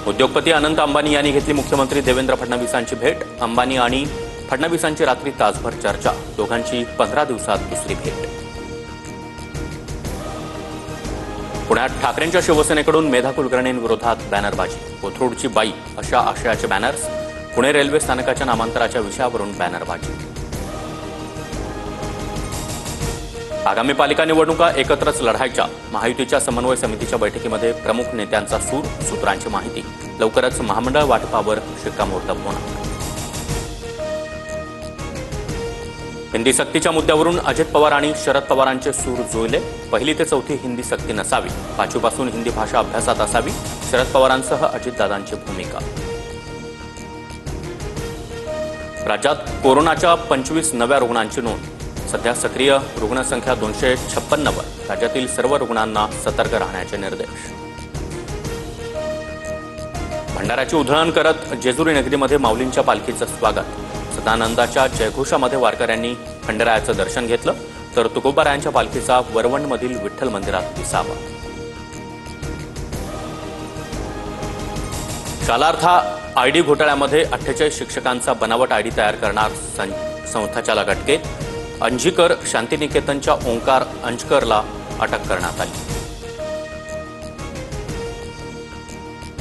उद्योगपती अनंत अंबानी यांनी घेतली मुख्यमंत्री देवेंद्र फडणवीसांची भेट। अंबानी आणि फडणवीसांची रात्री तासभर चर्चा। दोघांची 15 दिवसात दुसरी भेट। पुण्यात ठाकरेंच्या शिवसेनेकडून मेधा कुलकर्णींविरोधात बॅनरबाजी। कोथरूडची बाई अशा आशयाचे बॅनर्स। पुणे रेल्वे स्थानकाच्या नामांतराच्या विषयावरून बॅनरबाजी। आगामी पालिका निवडणुका एकत्रच लढायच्या। महायुतीच्या समन्वय समितीच्या बैठकीमध्ये प्रमुख नेत्यांचा सूर। सूत्रांची माहिती। लवकरच महामंडळ वाटपावर शिक्कामोर्तब होणार। हिंदी सक्तीच्या मुद्द्यावरून अजित पवार आणि शरद पवारांचे सूर जुळले। पहिली ते चौथी हिंदी सक्ती नसावी। पाचवीपासून हिंदी भाषा अभ्यासात असावी। शरद पवारांसह अजितदादांची भूमिका। राज्यात कोरोनाच्या 25 नव्या रुग्णांची नोंद। सध्या सक्रिय रुग्णसंख्या 256 वर। राज्यातील सर्व रुग्णांना सतर्क राहण्याचे निर्देश। भंडाऱ्याची उधळण करत जेजुरी नगरीमध्ये माऊलींच्या पालखीचं स्वागत। सदानंदाच्या जयघोषामध्ये वारकऱ्यांनी खंडेरायाचं दर्शन घेतलं, तर तुकोबारायांच्या पालखीचा वरवंडमधील विठ्ठल मंदिरात विसावा। शालार्थ आयडी घोटाळ्यामध्ये 48 शिक्षकांचा बनावट आयडी तयार करणार संस्थाचालक अटकेत। अंजीकर शांतिनिकेतनच्या ओंकार अंजकरला अटक करण्यात आली।